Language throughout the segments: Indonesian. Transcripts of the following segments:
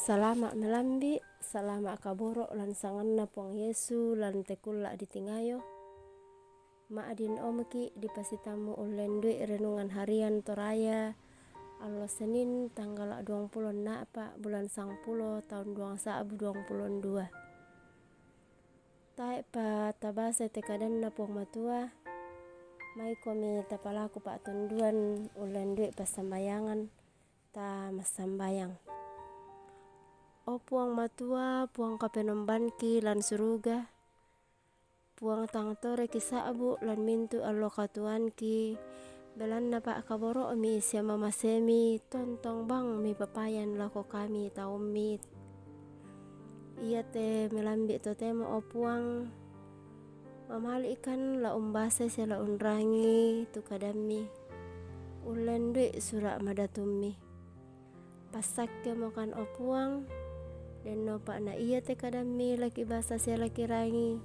Salama melambi, salama kaboro lan sanganna puang Yesu lan tekulla di tingayo. Maadin omki di pasitamu ulen dui renungan harian toraya allo Senin tanggal 20 na'pa bulan 10 tahun 2022. Tae pa tabasa tekadanna puang matua. Mai komi tapalaku pa tunduan ulen dui pasambayangan ta masambayang. O puang matua, puang kapenombanki lan suruga, puang tangtore kisaabu lan mintu allo katuanki, belanna pa kaboro mi siama masemi tontong bang mi papayan lako kami taumit. Ia te melambi totemo o puang, mamali ikan la umbase se la unrangi tu kadami, ulen dui surak madatummi. Pasakke mokan o puang, dan no pak na iya te kadami laki basa sia laki rangi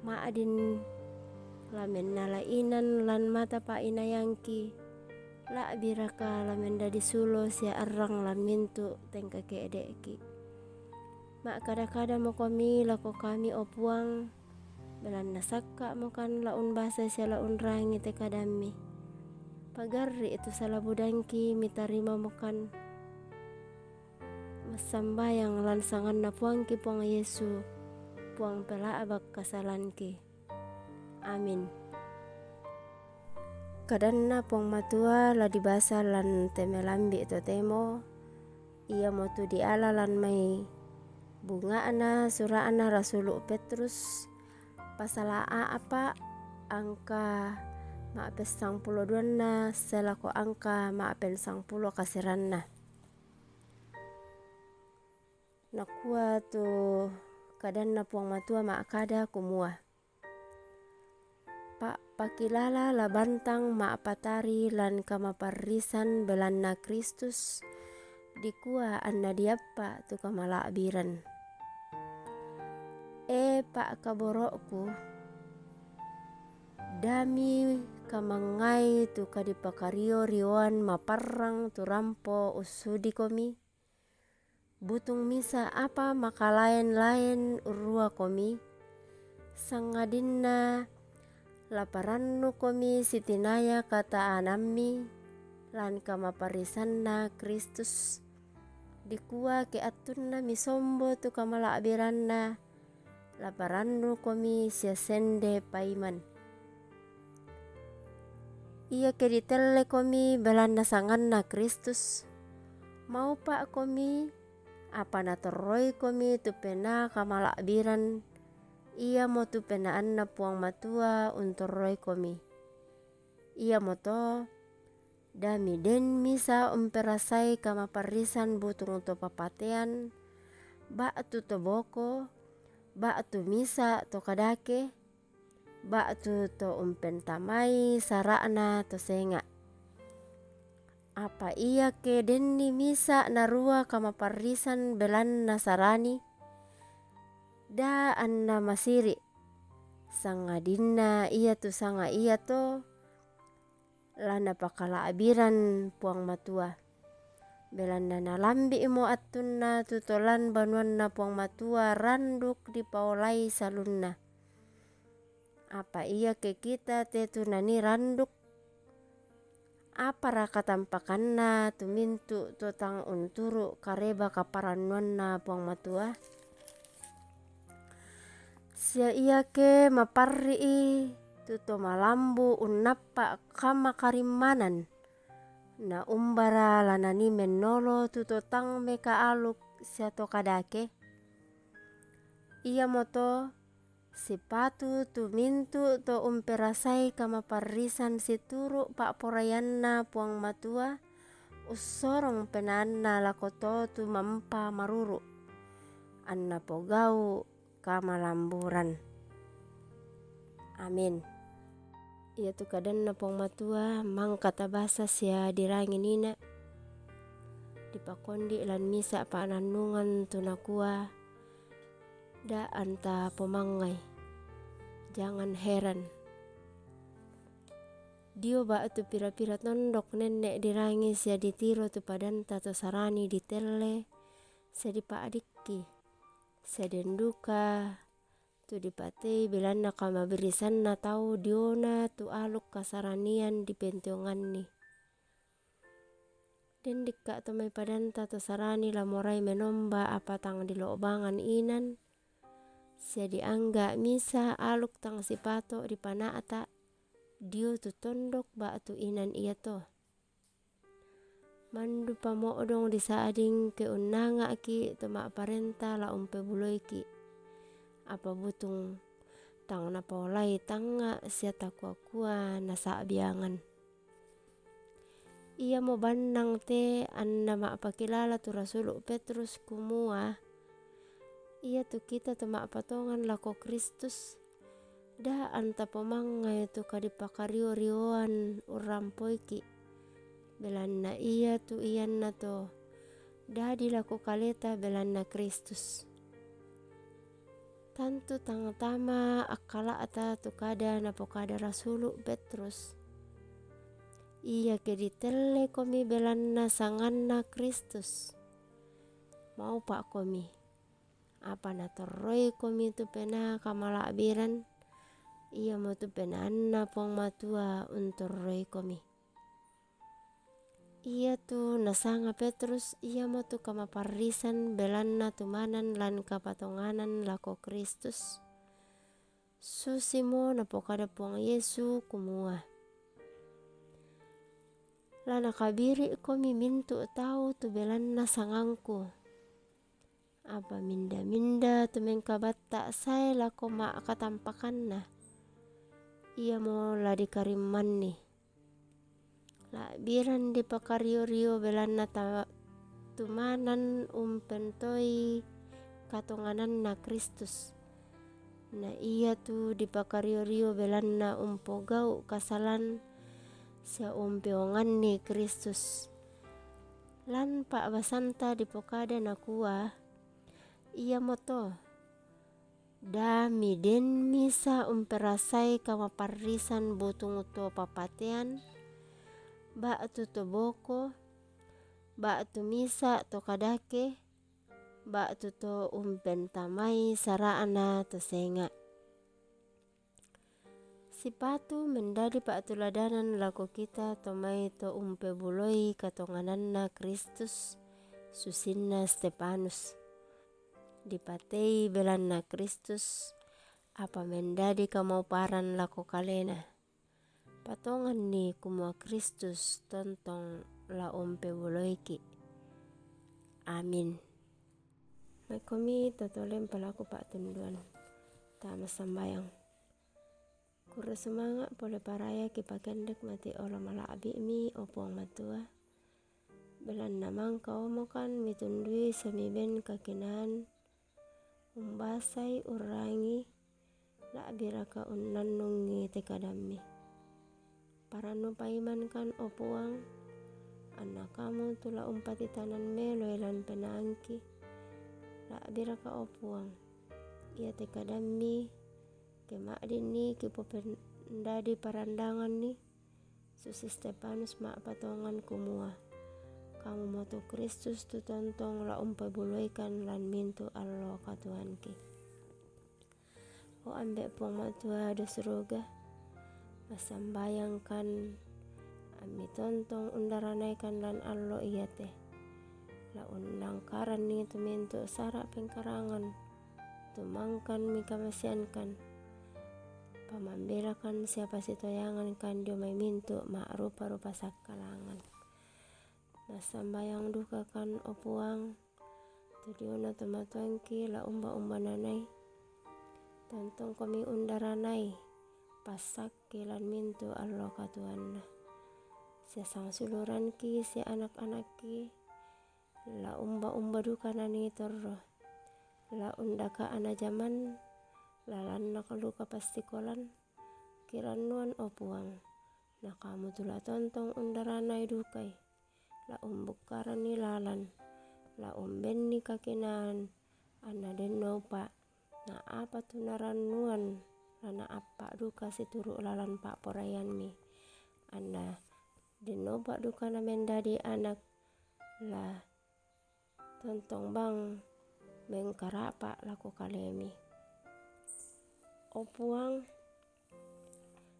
maadin lamen nalainan lan mata pa inayangki la biraka lamen dadi sulo sia arrang lan mintu tengka keedeki mak kada-kada mo kami lako kami o puang belan nasakka mokan laun basa sia laun rangi te kadami pagarri itu salah budangki mitarima mokan masambayang lan sanganna puangki puang Yesu puang pela abak kasalanki. Amin. Kadanna puang matua la dibasa lan temelambi to temo ia motu diala lan mai bunga ana sura ana rasulu Petrus pasala apa angka maapes 22 na selako angka maapes 10 kasiranna. Nakua tu kadanna puang matua maakada kumua. Pak pakilala la bantang maapatari lan kamaparrisan belanna Kristus dikua anna diappa tu kamalaabiran. Pak kaboroku dami kamangai tu kadipakario rioan maparrang tu rampo usudi komi. Butung misa apa maka lain-lain urua komi sangadinna laparannu komi sitinaya kata anammi lan kamaparisanna Kristus dikua ke atunna misombo tu kamalaabiranna laparannu komi sia sende paiman ia ke ditelle komi belanna sanganna Kristus mau pak komi apa na torroi komi tu pena kamalaabiran ia mo tu pena anna puang matua untorroi komi ia moto dami den misa umperasai kamaparisan butung to papatean ba'tu to boko ba'tu misa to kadake ba'tu to umpentamai sarana to senga apa ia ke denni misa narua kamaparisan belan nasarani da anna masiri sangadinna ia tu sanga ia to lana pakalaabiran puang matua belanna nalambi imo atunna tutolan banuanna puang matua randuk dipaolai salunna apa ia ke kita te tu nani randuk apa raka tampakanna tu mintu tu tang unturu kareba kaparannuanna puang matua sia ia ke maparri tu to malambu unnappa kama karimmanan na umbara lanani mennolo tu to tang meka aluk sia to kadake ia moto sipatu tu mintu to umperasai kamaparrisan situru pak porayanna puang matua ussorong penanna lakoto tu mampa maruru anna pogau kamalamburan. Amin. Ia tu kadanna puang matua mangka tabasa sia dirangi nina dipakondi lan misa pa anannungan tu nakua da anta pemangai jangan heran dio ba tu pira-pira tondok nenek dirangi sia ditiro tu padanta to sarani ditelle sedi pa adikki seden duka tu dipatei belanna kama birisanna tau diona tu aluk kasaranian di pentionganni. Den dikka tu mai padanta tu sarani la morai menomba apa tang di lobangan inan sia diangga misa aluk tang sipato di panata dio tu tondok ba tu inan ia to. Mandu pamodong di saading ke unnanga ki tu ma parenta la umpe buloiki apa butung tang na paulai tanga sia takua-kua na sabiangan. Ia mo bandang te anna ma pakilala tu Rasulu Petrus kumua. Ia tu kita tu ma patongan lako Kristus. Da anta pomangai tu kadipakario-rioan urampoiki. Belanna ia tu ianna to. Da dilako kaleta belanna Kristus. Tantu tama akala ata tu kada napokada Rasulu Petrus. Ia keditelle komi belanna sanganna Kristus. Mau pak komi. Apa na torroi komi tu pena kamala abiran. Ia mau tu pena anna pong matua untorroi komi. Ia tu nasanga Petrus ia mau tu kama parrisan belanna tumanan lan kapatonganan lako Kristus. Susimo napokada puang Yesu kumua. Lana kabiri komi mintu tahu tu belanna sangangku. Apa minda-minda tu mengkabatta saya lako ma katampakanna. Ia mau la dikarimmanni. La biran di pakario-rio belanna tumanan umpentoi katonganan na Kristus. Na ia tu di pakario-rio belanna umpogau kasalan sia umpeongan ni Kristus. Lan pak basanta di pokada nakua ia moto dami den misa umperasai kama parrisan butung to papatean ba tu toboko ba tu misa to kadake ba tu to umpentamai saraana to senga. Sipatu mendadi pak tuladanan lako kita tomai to umpe buloi katongananna Kristus susinna Stefanus. Dipatei belanna Kristus apa mendadi kamauparan lako kalena. Patongan ni kumua Kristus tontong la umpe buloiki. Amin. Mai komi totolem palaku pak tunduan tama sambayang. Kura semangat pole paraya kipakendek mati ola mala abi mi opuang matua. Belan namang kau mokan mitundui samiben kakinan. Umbasai urangi la biraka unnannungi tekadami. Parano paiman kan opuang. Anak kamu tula umpati tanan melo elan penangki. La biraka opuang. Ia tekadami. Kemak dini kipo pendadi parandangan ni Susi Stefanus mak patongan kumua. Kamu moto Kristus tu tontong la umpa buloikan lan mintu Allah katuanki. O ambek puang matua do seroga masambayangkan ami tontong undaranaikan lan Allah iya teh. La undangkaran ni tu mintu sarak pengkarangan tumangkan mika masiankan. Pamambelakan siapa sitoyangan kan dio mai mintu mak rupa-rupa sakalangan. Nasambayang duka kan opuang tu diona tomatuangki la umba-umba nanai. Tontong komi undaranai pasakki lan mintu Allah katuanna. Sia sang suluranki si anak-anakki la umba-umba duka nani torro. La undaka ana zaman lalan nakaluka pastikolan kiranuan opuang na kamu tula tontong undaranai dukai la umbukaran ni lalan la umben ni kakinan ana denno pak na apa tu naranuan lana apa duka situru lalan pak porayan mi ana denno pak duka na mendadi anak la tontong bang mengkarapa laku kalemi. Opuang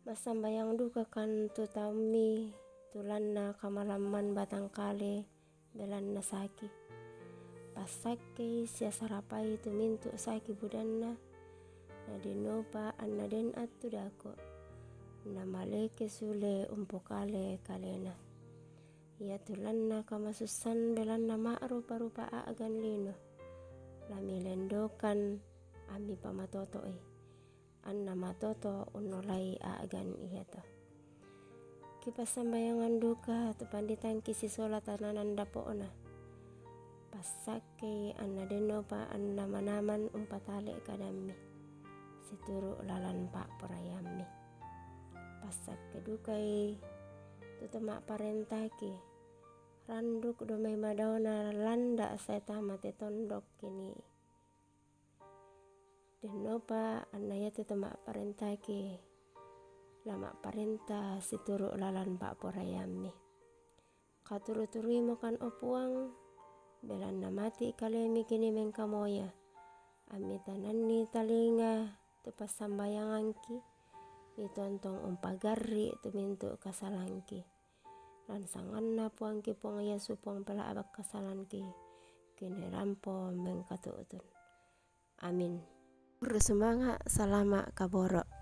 masambayang duka kan tu taumi tulanna kamalaman batang kale belanna saki. Pasake sia sarapai tu mintu saki budanna nadenopa anna den attu dako namaleke sule umpokale kalena. Ia tulanna kamasusan belanna rupa-rupa aagan lino lami lendokan ami pamatotoi anna matoto unolai aagan iya to. Kipasambayangan duka tu panditan kisi sola tananan dapona. Pasake anna denopa anna manaman umpatale kadammi situru lalan pak porayammi. Pasake dukai tu tama parentaki randuk domai madona landa saita mate tondok kini. Denopa anna yatu tama parentaki lama parenta situru lalan pak porayammi. Katuru-turui mokan opuang belanna mati kalemi kini mengkamoya ami tananni talinga tu pasambayangangki ni tontong umpagarri tu mintu kasalangki lansanganna puangki puang yasu puang pela abak kasalanki kini rampo mengkatuutun. Amin. Bersumanga salama kaboro.